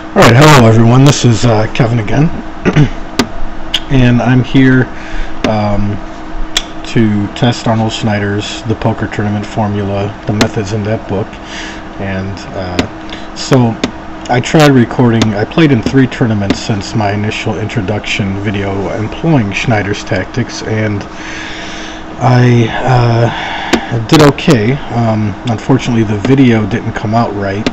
Alright, hello everyone, this is Kevin again, and I'm here to test Arnold Snyder's The Poker Tournament Formula, the methods in that book. And so I tried recording. I played in 3 tournaments since my initial introduction video employing Snyder's tactics, and I did okay. Unfortunately, the video didn't come out right.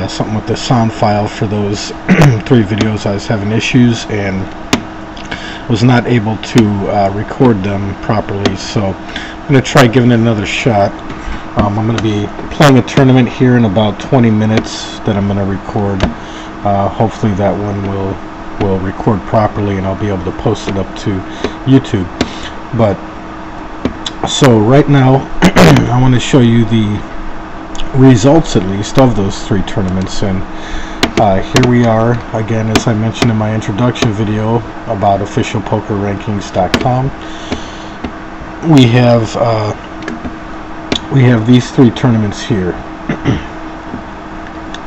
Something with the sound file for those 3 videos. I was having issues and was not able to record them properly, so I'm going to try giving it another shot. I'm going to be playing a tournament here in about 20 minutes that I'm going to record. Hopefully that one will record properly and I'll be able to post it up to YouTube. But so right now I want to show you the results, at least, of those 3 tournaments. And here we are again, as I mentioned in my introduction video about officialpokerrankings.com. We have these 3 tournaments here,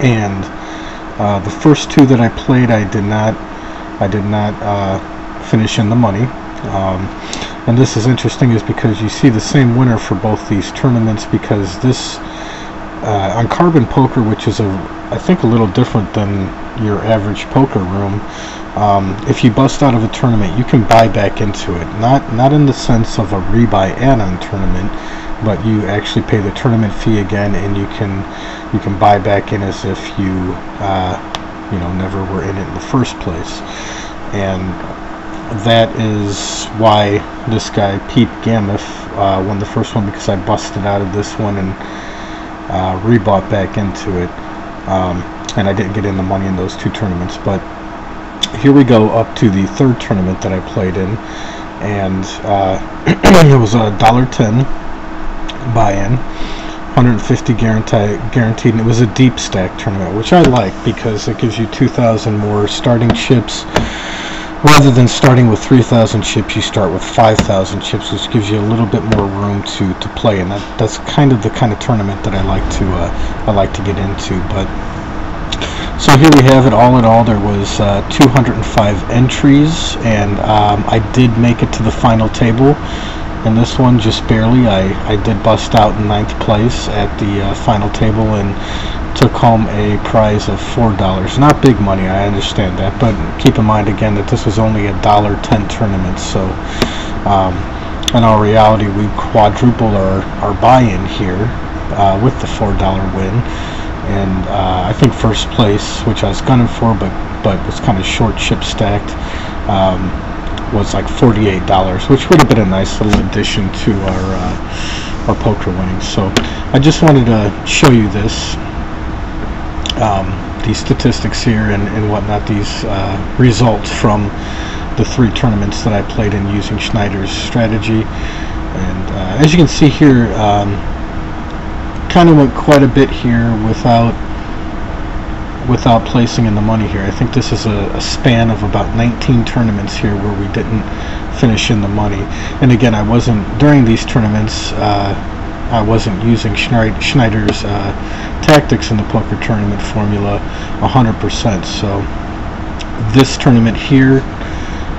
and the first 2 that I played, I did not finish in the money. And this is interesting, is because you see the same winner for both these tournaments, because this on Carbon Poker, which is I think a little different than your average poker room, if you bust out of a tournament, you can buy back into it. Not in the sense of a rebuy add-on tournament, but you actually pay the tournament fee again, and you can buy back in as if you never were in it in the first place. And that is why this guy Pete Gameth won the first one, because I busted out of this one and rebought back into it, and I didn't get in the money in those 2 tournaments. But here we go up to the 3rd tournament that I played in, and it was a $1.10 buy-in, 150 guaranteed, and it was a deep stack tournament, which I like because it gives you 2,000 more starting chips. Rather than starting with 3,000 chips, you start with 5,000 chips, which gives you a little bit more room to play, and that's kind of the kind of tournament that I like to get into. But so here we have it. All in all, there was 205 entries, and I did make it to the final table. In this one, just barely. I did bust out in 9th place at the final table and took home a prize of $4. Not big money, I understand that, but keep in mind again that this was only a $1.10 tournament. So in all reality, we quadrupled our buy-in here with the $4 win. And I think first place, which I was gunning for, but was kind of short chip stacked, was like $48, which would have been a nice little addition to our poker winnings. So I just wanted to show you this, these statistics here and whatnot, these results from the 3 tournaments that I played in using Snyder's strategy. And as you can see here, kind of went quite a bit here without placing in the money here. I think this is a span of about 19 tournaments here where we didn't finish in the money. And again, I wasn't, during these tournaments, I wasn't using Snyder's tactics in the poker tournament formula 100%. So this tournament here,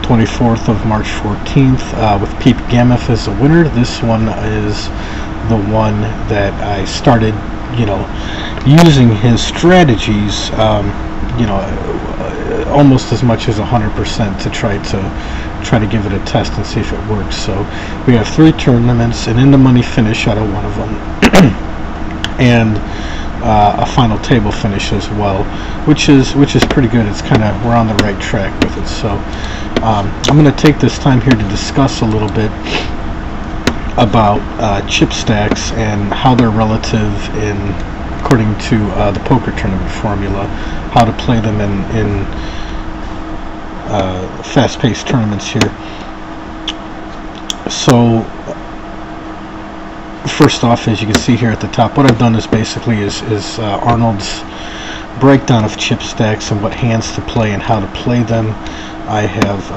24th of March 14th, with Pete Gameth as a winner. This one is the one that I started, using his strategies, almost as much as 100% to try to give it a test and see if it works. So we have 3 tournaments, and in the money finish out of one of them, and a final table finish as well, which is pretty good. It's kind of, we're on the right track with it. So I'm going to take this time here to discuss a little bit about chip stacks and how they're relative according to the poker tournament formula, how to play them in fast-paced tournaments here. So first off, as you can see here at the top, what I've done is basically is Arnold's breakdown of chip stacks and what hands to play and how to play them. I have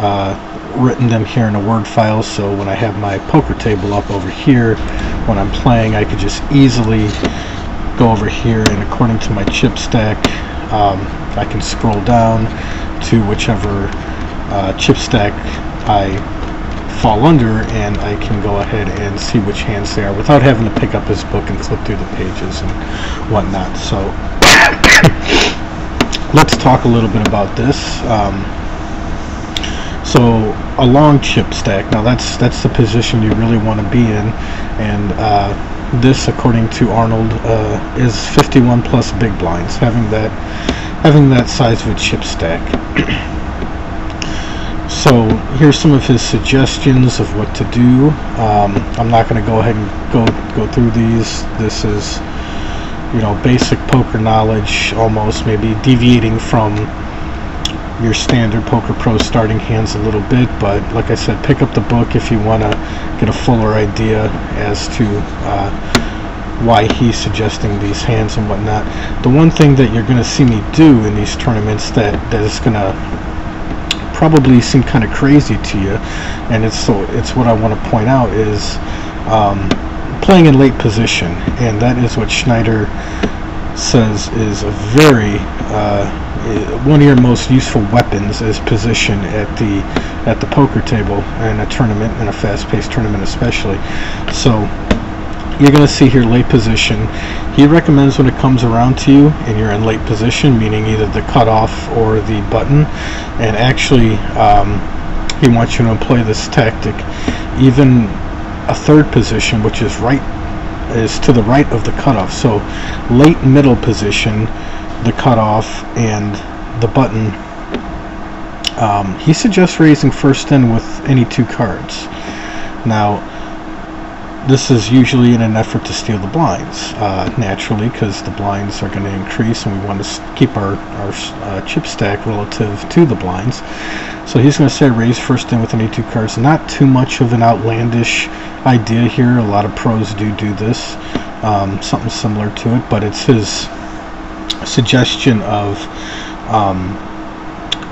written them here in a Word file, so when I have my poker table up over here, when I'm playing, I could just easily go over here and according to my chip stack, I can scroll down to whichever chip stack I fall under, and I can go ahead and see which hands they are without having to pick up his book and flip through the pages and whatnot. So let's talk a little bit about this. So a long chip stack, now that's the position you really want to be in, and this, according to Arnold, is 51 plus big blinds, having that size of a chip stack. So here's some of his suggestions of what to do. I'm not going to go ahead and go through these. This is, you know, basic poker knowledge, almost maybe deviating from your standard Poker Pro starting hands a little bit, but like I said, pick up the book if you want to get a fuller idea as to why he's suggesting these hands and whatnot. The one thing that you're going to see me do in these tournaments that is going to probably seem kind of crazy to you, and it's what I want to point out, is playing in late position, and that is what Snyder says is a very one of your most useful weapons is position at the poker table in a tournament, in a fast-paced tournament especially. So you're going to see here late position. He recommends when it comes around to you and you're in late position, meaning either the cutoff or the button, and actually he wants you to employ this tactic. Even a third position, which is to the right of the cutoff. So late middle position, the cutoff, and the button. He suggests raising first in with any two cards. Now, this is usually in an effort to steal the blinds, naturally, because the blinds are going to increase and we want to keep our chip stack relative to the blinds. So he's going to say raise first in with any two cards. Not too much of an outlandish idea here. A lot of pros do this, something similar to it, but it's his suggestion of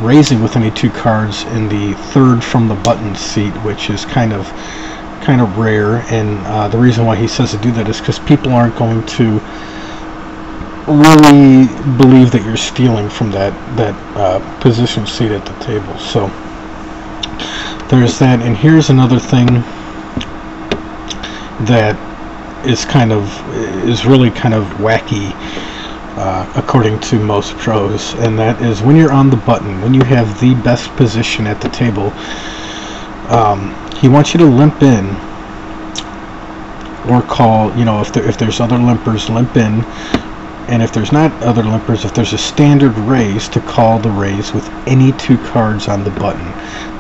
raising with any two cards in the third from the button seat, which is kind of rare, and the reason why he says to do that is because people aren't going to really believe that you're stealing from that position seat at the table. So there's that, and here's another thing that is really kind of wacky, according to most pros, and that is when you're on the button, when you have the best position at the table, he wants you to limp in or call, you know, if there's other limpers, limp in, and if there's not other limpers, if there's a standard raise, to call the raise with any two cards on the button.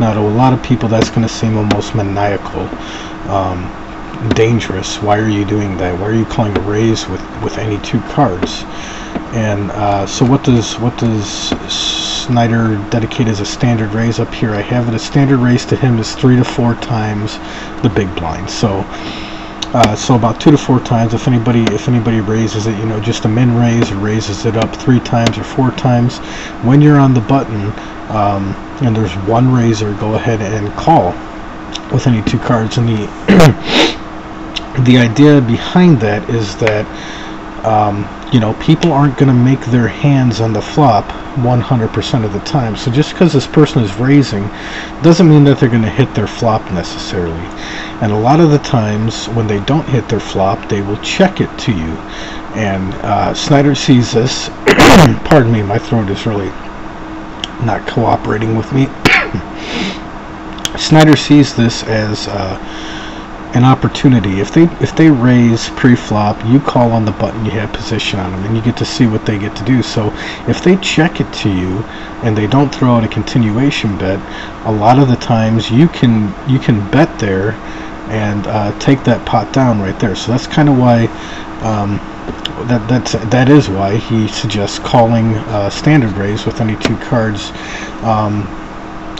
Now, to a lot of people, that's going to seem almost maniacal, dangerous. Why are you doing that? Why are you calling a raise with any two cards? And so what does Snyder dedicate as a standard raise up here? I have it. A standard raise to him is 3 to 4 times the big blind. So about 2 to 4 times. If anybody raises it, you know, just a min raise, or raises it up 3 times or 4 times. When you're on the button and there's one raiser, go ahead and call with any two cards. And the idea behind that is that you know, people aren't going to make their hands on the flop 100% of the time. So just because this person is raising doesn't mean that they're going to hit their flop necessarily. And a lot of the times when they don't hit their flop, they will check it to you. And Snyder sees this. Pardon me, my throat is really not cooperating with me. Snyder sees this as an opportunity. If they raise pre-flop, you call on the button, you have position on them, and you get to see what they get to do. So if they check it to you and they don't throw out a continuation bet, a lot of the times you can bet there and take that pot down right there. So that's kind of why that is why he suggests calling standard raise with any two cards.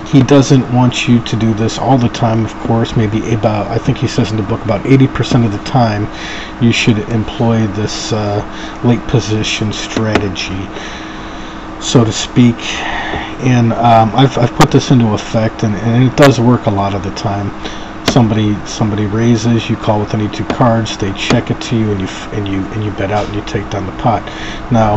He doesn't want you to do this all the time, of course. Maybe about, I think he says in the book, about 80% of the time you should employ this late position strategy, so to speak. And I've put this into effect, and it does work a lot of the time. Somebody raises, you call with any two cards, they check it to you, and you bet out and you take down the pot. Now,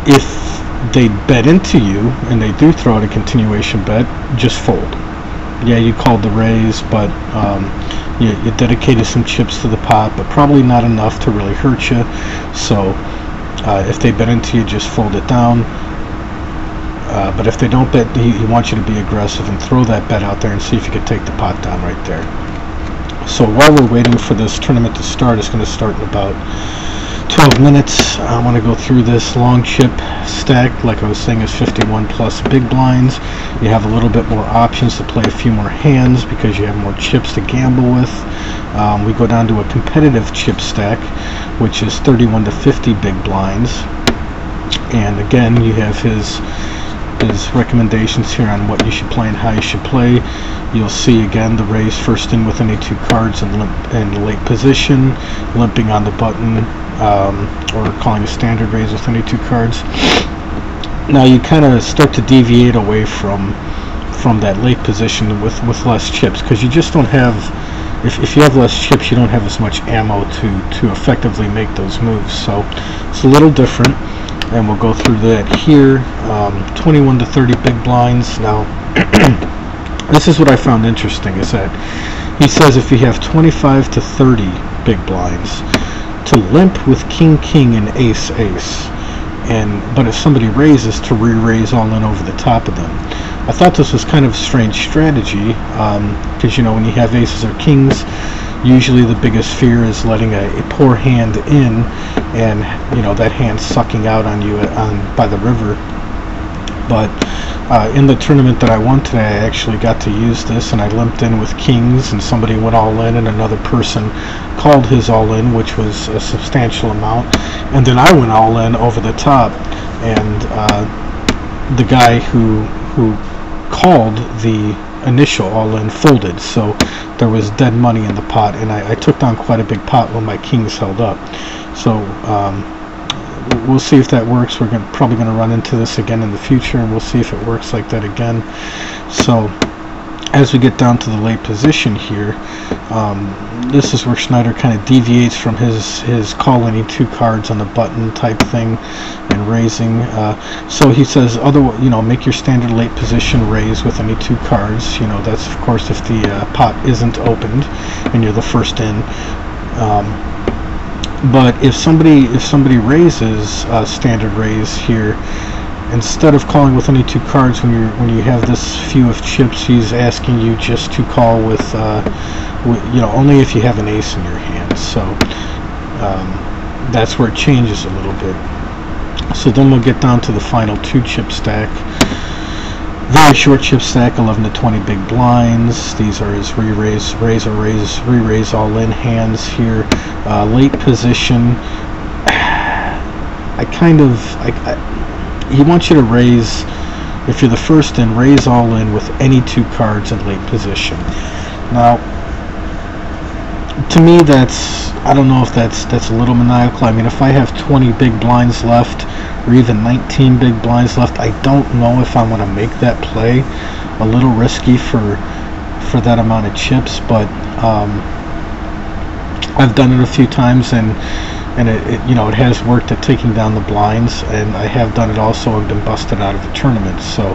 if they bet into you and they do throw out a continuation bet, just fold. Yeah, you called the raise, but you dedicated some chips to the pot, but probably not enough to really hurt you. So if they bet into you, just fold it down. But if they don't bet, he wants you to be aggressive and throw that bet out there and see if you can take the pot down right there. So while we're waiting for this tournament to start, it's going to start in about 12 minutes. I want to go through this long chip stack. Like I was saying, is 51 plus big blinds. You have a little bit more options to play a few more hands because you have more chips to gamble with. We go down to a competitive chip stack, which is 31 to 50 big blinds. And again, you have his recommendations here on what you should play and how you should play. You'll see again the raise first in with any 2 cards in late position, limping on the button, or calling a standard raise with any 2 cards. Now you kind of start to deviate away from that late position with less chips, because you just don't have, if you have less chips, you don't have as much ammo to effectively make those moves. So it's a little different, and we'll go through that here. 21 to 30 big blinds. Now this is what I found interesting, is that he says if you have 25 to 30 big blinds, to limp with king king and ace ace, but if somebody raises, to re-raise all in over the top of them. I thought this was kind of a strange strategy, because you know, when you have aces or kings, usually the biggest fear is letting a poor hand in, and you know, that hand sucking out on you by the river. But in the tournament that I won today, I actually got to use this, and I limped in with kings, and somebody went all in, and another person called his all in, which was a substantial amount, and then I went all in over the top, and the guy who called the initial all in folded, so there was dead money in the pot, and I took down quite a big pot when my kings held up. So we'll see if that works. We're probably going to run into this again in the future, and we'll see if it works like that again. So as we get down to the late position here, this is where Snyder kind of deviates from his call any 2 cards on the button type thing and raising. So he says, you know, make your standard late position raise with any 2 cards. You know, that's of course if the pot isn't opened and you're the first in. But if somebody raises standard raise here, instead of calling with any 2 cards when you have this few of chips, he's asking you just to call with you know, only if you have an ace in your hand. So that's where it changes a little bit. So then we'll get down to the final 2 chip stack. Very short chip stack, 11 to 20 big blinds. These are his re-raise, raise or raise, re-raise all in hands here. Late position. He wants you to raise, if you're the first in, raise all in with any 2 cards in late position. Now, to me, I don't know if that's a little maniacal. I mean, if I have 20 big blinds left, or even 19 big blinds left, I don't know if I want to make that play. A little risky for that amount of chips, but I've done it a few times, and it you know, it has worked at taking down the blinds, and I have done it also and been busted out of the tournament. So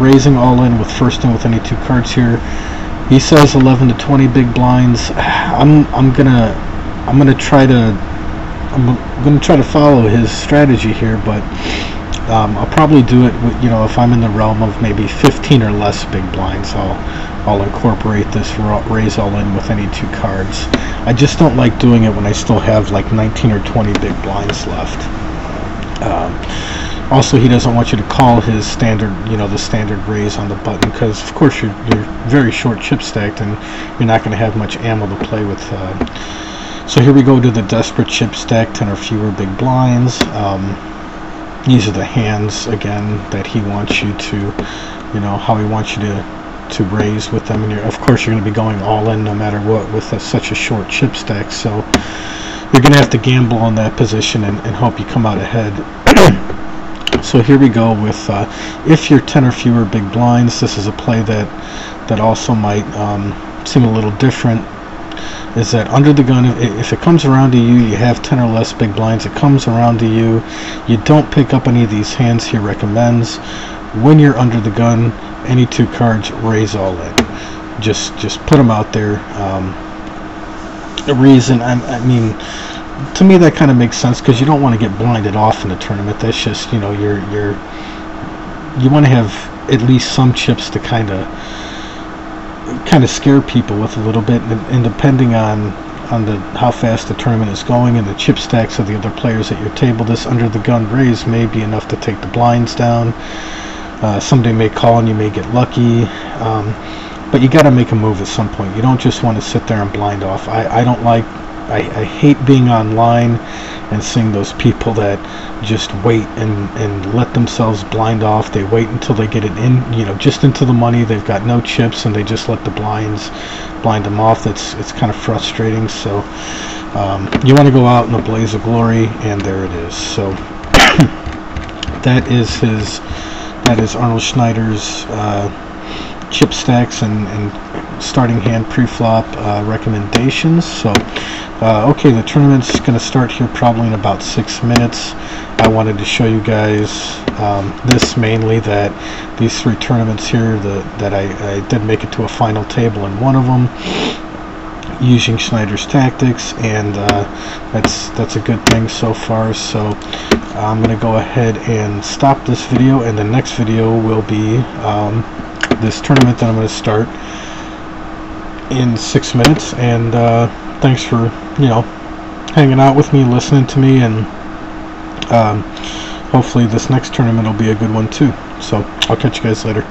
raising all in with first in with any 2 cards here. He says 11 to 20 big blinds. I'm gonna try to follow his strategy here, but I'll probably do it with, you know, if I'm in the realm of maybe 15 or less big blinds, I'll incorporate this raise all in with any 2 cards. I just don't like doing it when I still have like 19 or 20 big blinds left. Also, he doesn't want you to call his standard, you know, the standard raise on the button, because of course you're very short chip stacked, and you're not going to have much ammo to play with. So here we go to the desperate chip stack, 10 or fewer big blinds. These are the hands again that he wants you to, you know, how he wants you to raise with them, and of course you're going to be going all in no matter what with such a short chip stack. So you're going to have to gamble on that position and hope you come out ahead. So here we go with if you're 10 or fewer big blinds, this is a play that also might seem a little different. is that under the gun, if it comes around to you, you have 10 or less big blinds, it comes around to you, you don't pick up any of these hands he recommends. When you're under the gun, any 2 cards, raise all in. Just put them out there. The reason, I mean, to me that kind of makes sense, because you don't want to get blinded off in the tournament. That's just, you know, you want to have at least some chips to kind of scare people with a little bit, and depending on how fast the tournament is going and the chip stacks of the other players at your table, this under the gun raise may be enough to take the blinds down. Somebody may call and you may get lucky, but you got to make a move at some point. You don't just want to sit there and blind off. I hate being online and seeing those people that just wait and let themselves blind off. They wait until they get it in, you know, just into the money. They've got no chips and they just let the blinds blind them off. It's kind of frustrating. So you want to go out in a blaze of glory, and there it is. So that is Arnold Snyder's chip stacks and starting hand pre-flop recommendations. So okay, the tournament's going to start here probably in about 6 minutes. I wanted to show you guys this mainly, that these 3 tournaments here, that I did make it to a final table in one of them using Snyder's tactics, and that's a good thing so far. So I'm going to go ahead and stop this video, and the next video will be this tournament that I'm going to start in 6 minutes. And thanks for, you know, hanging out with me, listening to me, and hopefully this next tournament will be a good one too. So I'll catch you guys later.